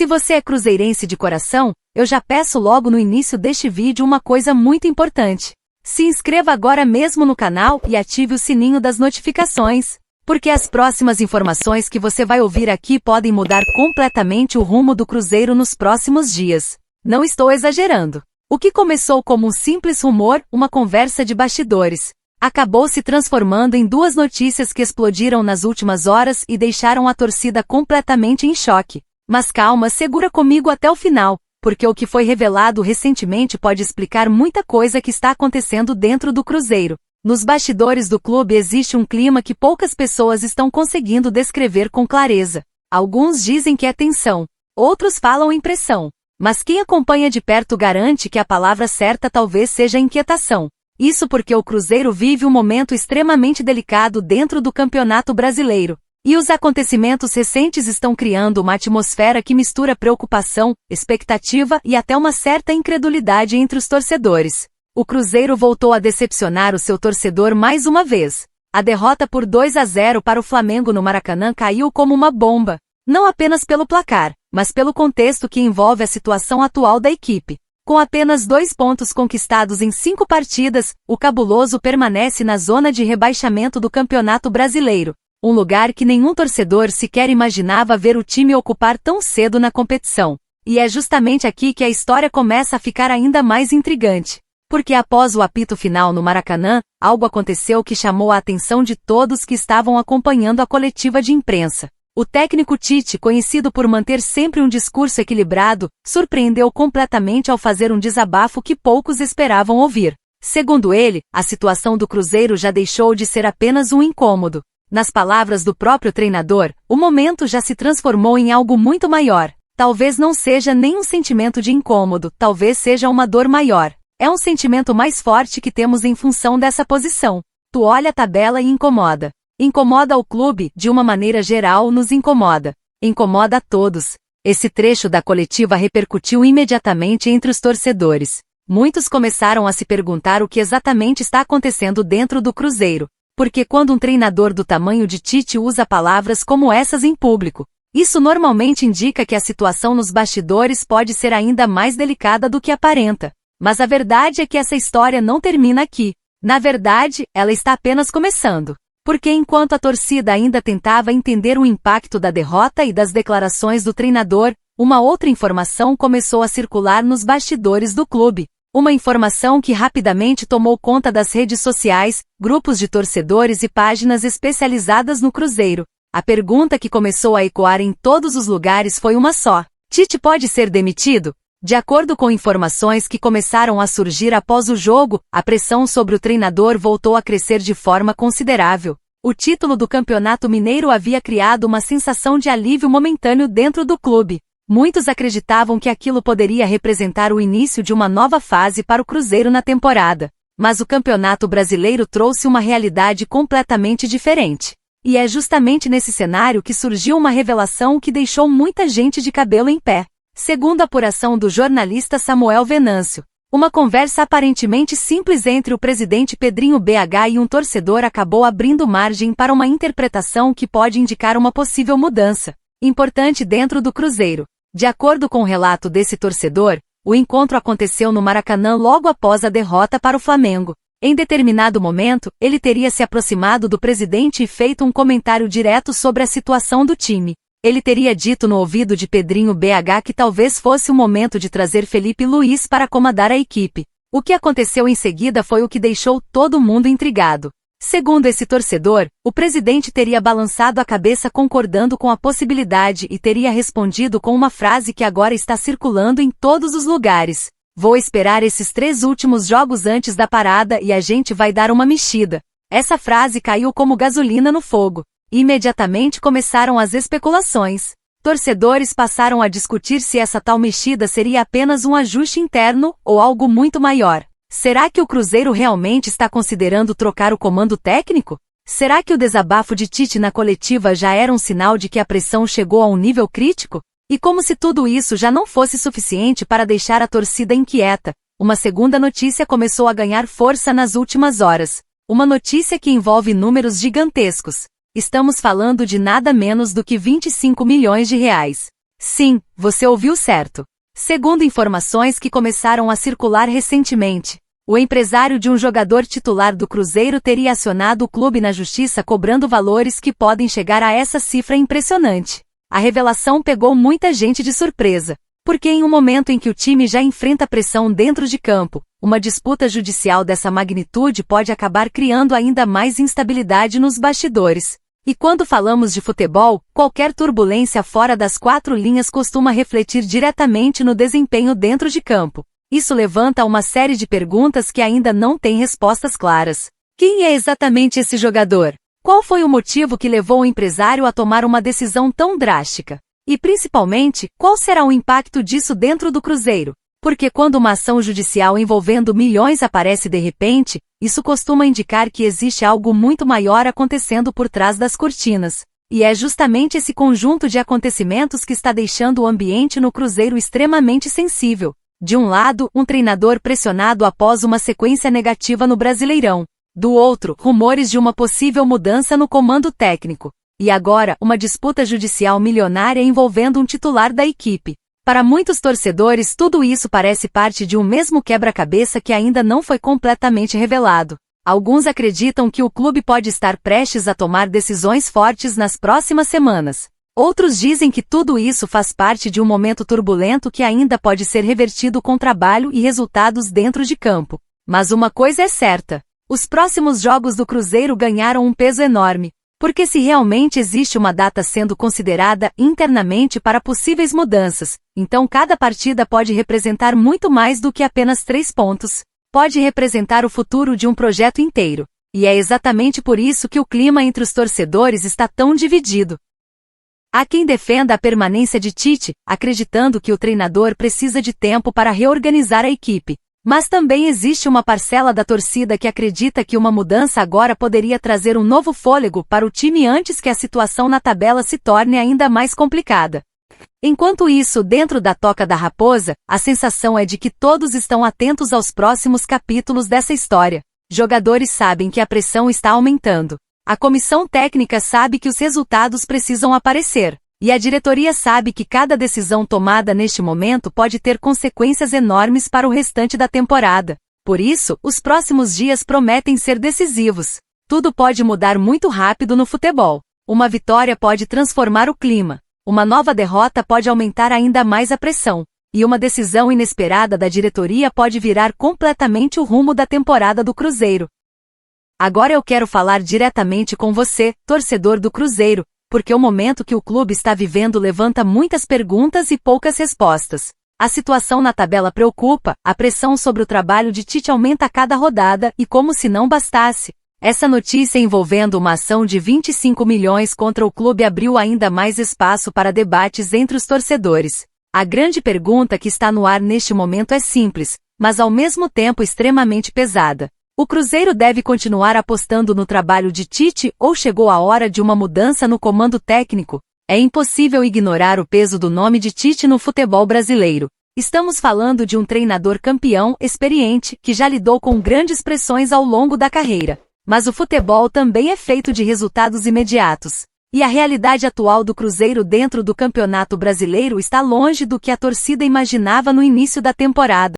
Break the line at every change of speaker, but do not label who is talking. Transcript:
Se você é cruzeirense de coração, eu já peço logo no início deste vídeo uma coisa muito importante. Se inscreva agora mesmo no canal e ative o sininho das notificações, porque as próximas informações que você vai ouvir aqui podem mudar completamente o rumo do Cruzeiro nos próximos dias. Não estou exagerando. O que começou como um simples rumor, uma conversa de bastidores, acabou se transformando em duas notícias que explodiram nas últimas horas e deixaram a torcida completamente em choque. Mas calma, segura comigo até o final, porque o que foi revelado recentemente pode explicar muita coisa que está acontecendo dentro do Cruzeiro. Nos bastidores do clube existe um clima que poucas pessoas estão conseguindo descrever com clareza. Alguns dizem que é tensão, outros falam em pressão. Mas quem acompanha de perto garante que a palavra certa talvez seja inquietação. Isso porque o Cruzeiro vive um momento extremamente delicado dentro do Campeonato Brasileiro. E os acontecimentos recentes estão criando uma atmosfera que mistura preocupação, expectativa e até uma certa incredulidade entre os torcedores. O Cruzeiro voltou a decepcionar o seu torcedor mais uma vez. A derrota por 2-0 para o Flamengo no Maracanã caiu como uma bomba. Não apenas pelo placar, mas pelo contexto que envolve a situação atual da equipe. Com apenas 2 pontos conquistados em 5 partidas, o Cabuloso permanece na zona de rebaixamento do Campeonato Brasileiro, um lugar que nenhum torcedor sequer imaginava ver o time ocupar tão cedo na competição. E é justamente aqui que a história começa a ficar ainda mais intrigante. Porque após o apito final no Maracanã, algo aconteceu que chamou a atenção de todos que estavam acompanhando a coletiva de imprensa. O técnico Tite, conhecido por manter sempre um discurso equilibrado, surpreendeu completamente ao fazer um desabafo que poucos esperavam ouvir. Segundo ele, a situação do Cruzeiro já deixou de ser apenas um incômodo. Nas palavras do próprio treinador, o momento já se transformou em algo muito maior. Talvez não seja nem um sentimento de incômodo, talvez seja uma dor maior. É um sentimento mais forte que temos em função dessa posição. Tu olha a tabela e incomoda. Incomoda o clube, de uma maneira geral nos incomoda. Incomoda a todos. Esse trecho da coletiva repercutiu imediatamente entre os torcedores. Muitos começaram a se perguntar o que exatamente está acontecendo dentro do Cruzeiro. Porque quando um treinador do tamanho de Tite usa palavras como essas em público, isso normalmente indica que a situação nos bastidores pode ser ainda mais delicada do que aparenta. Mas a verdade é que essa história não termina aqui. Na verdade, ela está apenas começando. Porque enquanto a torcida ainda tentava entender o impacto da derrota e das declarações do treinador, uma outra informação começou a circular nos bastidores do clube. Uma informação que rapidamente tomou conta das redes sociais, grupos de torcedores e páginas especializadas no Cruzeiro. A pergunta que começou a ecoar em todos os lugares foi uma só: Tite pode ser demitido? De acordo com informações que começaram a surgir após o jogo, a pressão sobre o treinador voltou a crescer de forma considerável. O título do Campeonato Mineiro havia criado uma sensação de alívio momentâneo dentro do clube. Muitos acreditavam que aquilo poderia representar o início de uma nova fase para o Cruzeiro na temporada. Mas o Campeonato Brasileiro trouxe uma realidade completamente diferente. E é justamente nesse cenário que surgiu uma revelação que deixou muita gente de cabelo em pé. Segundo a apuração do jornalista Samuel Venâncio, uma conversa aparentemente simples entre o presidente Pedrinho BH e um torcedor acabou abrindo margem para uma interpretação que pode indicar uma possível mudança importante dentro do Cruzeiro. De acordo com o relato desse torcedor, o encontro aconteceu no Maracanã logo após a derrota para o Flamengo. Em determinado momento, ele teria se aproximado do presidente e feito um comentário direto sobre a situação do time. Ele teria dito no ouvido de Pedrinho BH que talvez fosse o momento de trazer Felipe Luiz para comandar a equipe. O que aconteceu em seguida foi o que deixou todo mundo intrigado. Segundo esse torcedor, o presidente teria balançado a cabeça concordando com a possibilidade e teria respondido com uma frase que agora está circulando em todos os lugares: vou esperar esses 3 últimos jogos antes da parada e a gente vai dar uma mexida. Essa frase caiu como gasolina no fogo. Imediatamente começaram as especulações. Torcedores passaram a discutir se essa tal mexida seria apenas um ajuste interno ou algo muito maior. Será que o Cruzeiro realmente está considerando trocar o comando técnico? Será que o desabafo de Tite na coletiva já era um sinal de que a pressão chegou a um nível crítico? E como se tudo isso já não fosse suficiente para deixar a torcida inquieta, uma segunda notícia começou a ganhar força nas últimas horas. Uma notícia que envolve números gigantescos. Estamos falando de nada menos do que 25 milhões de reais. Sim, você ouviu certo. Segundo informações que começaram a circular recentemente, o empresário de um jogador titular do Cruzeiro teria acionado o clube na justiça cobrando valores que podem chegar a essa cifra impressionante. A revelação pegou muita gente de surpresa, porque em um momento em que o time já enfrenta pressão dentro de campo, uma disputa judicial dessa magnitude pode acabar criando ainda mais instabilidade nos bastidores. E quando falamos de futebol, qualquer turbulência fora das quatro linhas costuma refletir diretamente no desempenho dentro de campo. Isso levanta uma série de perguntas que ainda não têm respostas claras. Quem é exatamente esse jogador? Qual foi o motivo que levou o empresário a tomar uma decisão tão drástica? E principalmente, qual será o impacto disso dentro do Cruzeiro? Porque quando uma ação judicial envolvendo milhões aparece de repente, isso costuma indicar que existe algo muito maior acontecendo por trás das cortinas. E é justamente esse conjunto de acontecimentos que está deixando o ambiente no Cruzeiro extremamente sensível. De um lado, um treinador pressionado após uma sequência negativa no Brasileirão. Do outro, rumores de uma possível mudança no comando técnico. E agora, uma disputa judicial milionária envolvendo um titular da equipe. Para muitos torcedores, tudo isso parece parte de um mesmo quebra-cabeça que ainda não foi completamente revelado. Alguns acreditam que o clube pode estar prestes a tomar decisões fortes nas próximas semanas. Outros dizem que tudo isso faz parte de um momento turbulento que ainda pode ser revertido com trabalho e resultados dentro de campo. Mas uma coisa é certa: os próximos jogos do Cruzeiro ganharam um peso enorme, porque se realmente existe uma data sendo considerada internamente para possíveis mudanças, então cada partida pode representar muito mais do que apenas 3 pontos. Pode representar o futuro de um projeto inteiro. E é exatamente por isso que o clima entre os torcedores está tão dividido. Há quem defenda a permanência de Tite, acreditando que o treinador precisa de tempo para reorganizar a equipe. Mas também existe uma parcela da torcida que acredita que uma mudança agora poderia trazer um novo fôlego para o time antes que a situação na tabela se torne ainda mais complicada. Enquanto isso, dentro da Toca da Raposa, a sensação é de que todos estão atentos aos próximos capítulos dessa história. Jogadores sabem que a pressão está aumentando. A comissão técnica sabe que os resultados precisam aparecer. E a diretoria sabe que cada decisão tomada neste momento pode ter consequências enormes para o restante da temporada. Por isso, os próximos dias prometem ser decisivos. Tudo pode mudar muito rápido no futebol. Uma vitória pode transformar o clima. Uma nova derrota pode aumentar ainda mais a pressão. E uma decisão inesperada da diretoria pode virar completamente o rumo da temporada do Cruzeiro. Agora eu quero falar diretamente com você, torcedor do Cruzeiro, porque o momento que o clube está vivendo levanta muitas perguntas e poucas respostas. A situação na tabela preocupa, a pressão sobre o trabalho de Tite aumenta a cada rodada e, como se não bastasse, essa notícia envolvendo uma ação de 25 milhões contra o clube abriu ainda mais espaço para debates entre os torcedores. A grande pergunta que está no ar neste momento é simples, mas ao mesmo tempo extremamente pesada. O Cruzeiro deve continuar apostando no trabalho de Tite ou chegou a hora de uma mudança no comando técnico? É impossível ignorar o peso do nome de Tite no futebol brasileiro. Estamos falando de um treinador campeão, experiente, que já lidou com grandes pressões ao longo da carreira. Mas o futebol também é feito de resultados imediatos. E a realidade atual do Cruzeiro dentro do Campeonato Brasileiro está longe do que a torcida imaginava no início da temporada.